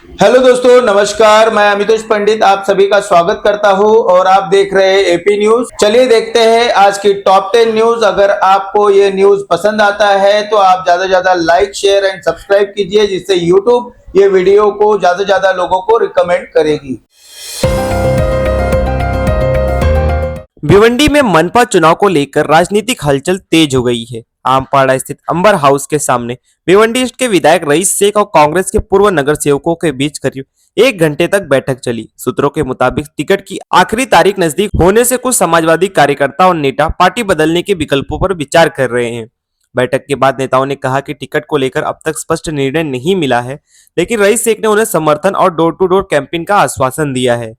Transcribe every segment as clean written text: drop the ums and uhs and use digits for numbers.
Hello दोस्तों, नमस्कार। मैं अमितोष पंडित आप सभी का स्वागत करता हूं और आप देख रहे हैं एपी न्यूज। चलिए देखते हैं आज की टॉप 10 न्यूज। अगर आपको ये न्यूज पसंद आता है तो आप ज्यादा से ज्यादा लाइक, शेयर एंड सब्सक्राइब कीजिए, जिससे यूट्यूब ये वीडियो को ज्यादा से ज्यादा लोगों को रिकमेंड करेगी। भिवंडी में मनपा चुनाव को लेकर राजनीतिक हलचल तेज हो गई है। आमपाड़ा स्थित अंबर हाउस के सामने भिवंडी ईस्ट के विधायक रईस शेख और कांग्रेस के पूर्व नगर सेवकों के बीच करीब 1 घंटे तक बैठक चली। सूत्रों के मुताबिक टिकट की आखिरी तारीख नजदीक होने से कुछ समाजवादी कार्यकर्ता और नेता पार्टी बदलने के विकल्पों पर विचार कर रहे हैं। बैठक के बाद नेताओं ने कहा कि टिकट को लेकर अब तक स्पष्ट निर्णय नहीं मिला है, लेकिन रईस शेख ने उन्हें समर्थन और डोर टू डोर कैंपेन का आश्वासन दिया है।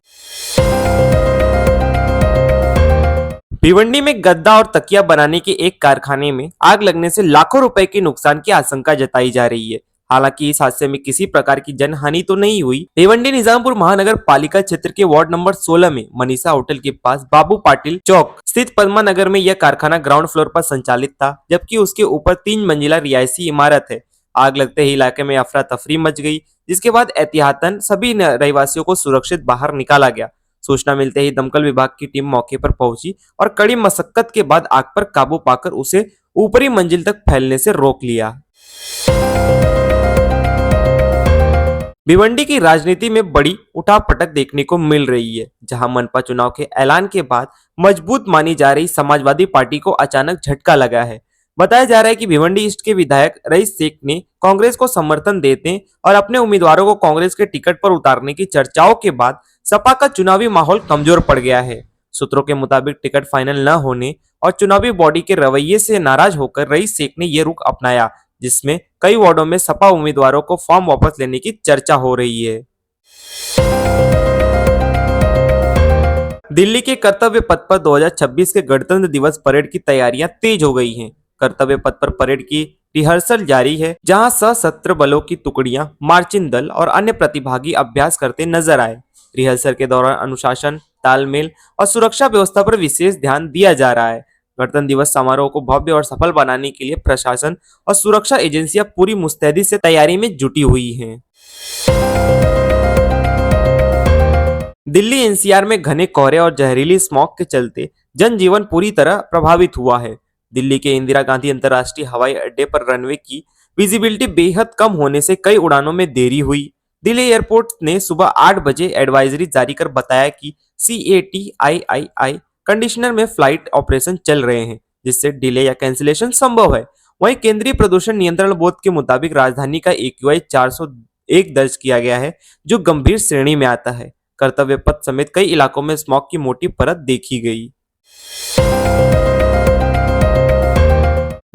भिवंडी में गद्दा और तकिया बनाने के एक कारखाने में आग लगने से लाखों रुपए के नुकसान की आशंका जताई जा रही है। हालांकि इस हादसे में किसी प्रकार की जनहानि तो नहीं हुई। भिवंडी निजामपुर महानगर पालिका क्षेत्र के वार्ड नंबर 16 में मनीषा होटल के पास बाबू पाटिल चौक स्थित पद्मा नगर में यह कारखाना ग्राउंड फ्लोर पर संचालित था, जबकि उसके ऊपर 3 मंजिला रिहायशी इमारत है। आग लगते ही इलाके में अफरा तफरी मच गई, जिसके बाद एहतियातन सभी रहवासियों को सुरक्षित बाहर निकाला गया। सूचना मिलते ही दमकल विभाग की टीम मौके पर पहुंची और कड़ी मशक्कत के बाद आग पर काबू पाकर उसे ऊपरी मंजिल तक फैलने से रोक लिया। भिवंडी की राजनीति में बड़ी उठापटक देखने को मिल रही है, जहां मनपा चुनाव के ऐलान के बाद मजबूत मानी जा रही समाजवादी पार्टी को अचानक झटका लगा है। बताया जा रहा है कि भिवंडी ईस्ट के विधायक रईस शेख ने कांग्रेस को समर्थन देते और अपने उम्मीदवारों को कांग्रेस के टिकट पर उतारने की चर्चाओं के बाद सपा का चुनावी माहौल कमजोर पड़ गया है। सूत्रों के मुताबिक टिकट फाइनल न होने और चुनावी बॉडी के रवैये से नाराज होकर रईस शेख ने यह रुख अपनाया, जिसमें कई वार्डों में सपा उम्मीदवारों को फॉर्म वापस लेने की चर्चा हो रही है। दिल्ली के कर्तव्य पथ पर 2026 के गणतंत्र दिवस परेड की तैयारियां तेज हो गई हैं। कर्तव्य पथ पर परेड की रिहर्सल जारी है, जहां सशस्त्र बलों की टुकड़ियां, मार्चिंग दल और अन्य प्रतिभागी अभ्यास करते नजर आए। रिहर्सल के दौरान अनुशासन, तालमेल और सुरक्षा व्यवस्था पर विशेष ध्यान दिया जा रहा है। गणतंत्र दिवस समारोह को भव्य और सफल बनाने के लिए प्रशासन और सुरक्षा एजेंसियां पूरी मुस्तैदी से तैयारी में जुटी हुई हैं। दिल्ली एनसीआर में घने कोहरे और जहरीली स्मॉग के चलते जनजीवन पूरी तरह प्रभावित हुआ है। दिल्ली के इंदिरा गांधी अंतर्राष्ट्रीय हवाई अड्डे पर रनवे की विजिबिलिटी बेहद कम होने से कई उड़ानों में देरी हुई। दिल्ली एयरपोर्ट ने सुबह 8 बजे एडवाइजरी जारी कर बताया कि CATIII कंडीशनर में फ्लाइट ऑपरेशन चल रहे हैं, जिससे डिले या कैंसिलेशन संभव है। वहीं केंद्रीय प्रदूषण नियंत्रण बोर्ड के मुताबिक राजधानी का AQI 401 दर्ज किया गया है, जो गंभीर श्रेणी में आता है। कर्तव्य पथ समेत कई इलाकों में स्मॉग की मोटी परत देखी गई।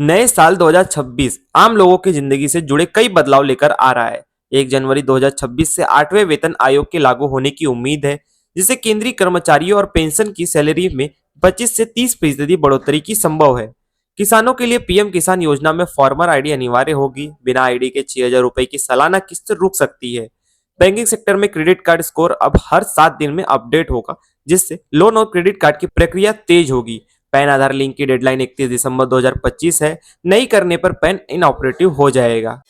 नए साल 2026 आम लोगों की जिंदगी से जुड़े कई बदलाव लेकर आ रहा है। 1 जनवरी 2026 से 8वें वेतन आयोग के लागू होने की उम्मीद है, जिससे केंद्रीय कर्मचारियों और पेंशन की सैलरी में 25 से 30% बढ़ोतरी की संभव है। किसानों के लिए पीएम किसान योजना में फार्मर आईडी अनिवार्य होगी। बिना आईडी के 6,000 रुपए की सालाना किस्त रुक सकती है। बैंकिंग सेक्टर में क्रेडिट कार्ड स्कोर अब हर 7 दिन में अपडेट होगा, जिससे लोन और क्रेडिट कार्ड की प्रक्रिया तेज होगी। पैन आधार लिंक की डेडलाइन 31 दिसंबर 2025 है। नहीं करने पर पैन इनऑपरेटिव हो जाएगा।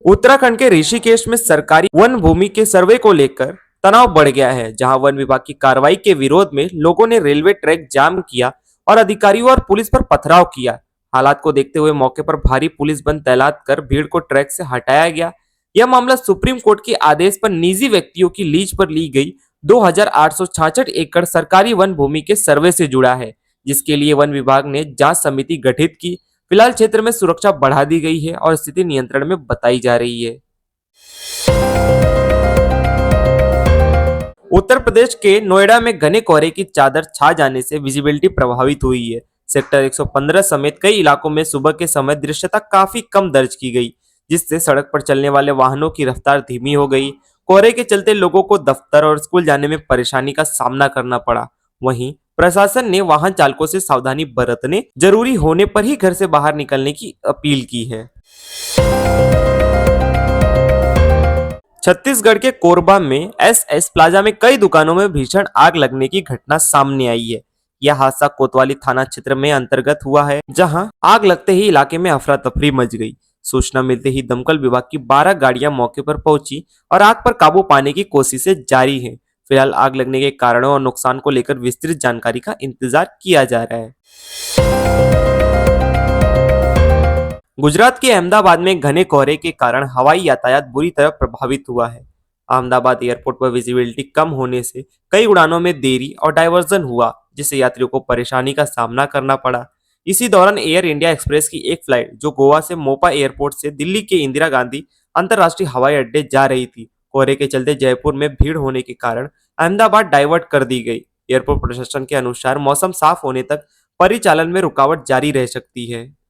उत्तराखंड के ऋषिकेश में सरकारी वन भूमि के सर्वे को लेकर तनाव बढ़ गया है, जहां वन विभाग की कार्रवाई के विरोध में लोगों ने रेलवे ट्रैक जाम किया और अधिकारियों और पुलिस पर पथराव किया। हालात को देखते हुए मौके पर भारी पुलिस बल तैनात कर भीड़ को ट्रैक से हटाया गया। यह मामला सुप्रीम कोर्ट के आदेश पर निजी व्यक्तियों की लीज पर ली गई 2866 एकड़ सरकारी वन भूमि के सर्वे से जुड़ा है, जिसके लिए वन विभाग ने जांच समिति गठित की। फिलहाल क्षेत्र में सुरक्षा बढ़ा दी गई है और स्थिति नियंत्रण में बताई जा रही है। उत्तर प्रदेश के नोएडा में घने कोहरे की चादर छा जाने से विजिबिलिटी प्रभावित हुई है। सेक्टर 115 समेत कई इलाकों में सुबह के समय दृश्यता काफी कम दर्ज की गई, जिससे सड़क पर चलने वाले वाहनों की रफ्तार धीमी हो गई। कोहरे के चलते लोगों को दफ्तर और स्कूल जाने में परेशानी का सामना करना पड़ा। वहीं प्रशासन ने वाहन चालकों से सावधानी बरतने, जरूरी होने पर ही घर से बाहर निकलने की अपील की है। छत्तीसगढ़ के कोरबा में SS प्लाजा में कई दुकानों में भीषण आग लगने की घटना सामने आई है। यह हादसा कोतवाली थाना क्षेत्र में अंतर्गत हुआ है, जहां आग लगते ही इलाके में अफरा तफरी मच गई। सूचना मिलते ही दमकल विभाग की 12 गाड़ियां मौके पर पहुंची और आग पर काबू पाने की कोशिशें जारी हैं। फिलहाल आग लगने के कारणों और नुकसान को लेकर विस्तृत जानकारी का इंतजार किया जा रहा है। गुजरात के अहमदाबाद में घने कोहरे के कारण हवाई यातायात बुरी तरह प्रभावित हुआ है। अहमदाबाद एयरपोर्ट पर विजिबिलिटी कम होने से कई उड़ानों में देरी और डायवर्जन हुआ, जिससे यात्रियों को परेशानी का सामना करना पड़ा। इसी दौरान एयर इंडिया एक्सप्रेस की एक फ्लाइट जो गोवा से मोपा एयरपोर्ट से दिल्ली के इंदिरा गांधी अंतर्राष्ट्रीय हवाई अड्डे जा रही थी। कोहरे के चलते जयपुर में भीड़ होने के कारण अहमदाबाद डाइवर्ट कर दी गई। एयरपोर्ट प्रशासन के अनुसार मौसम साफ होने तक परिचालन में रुकावट जारी रह सकती है।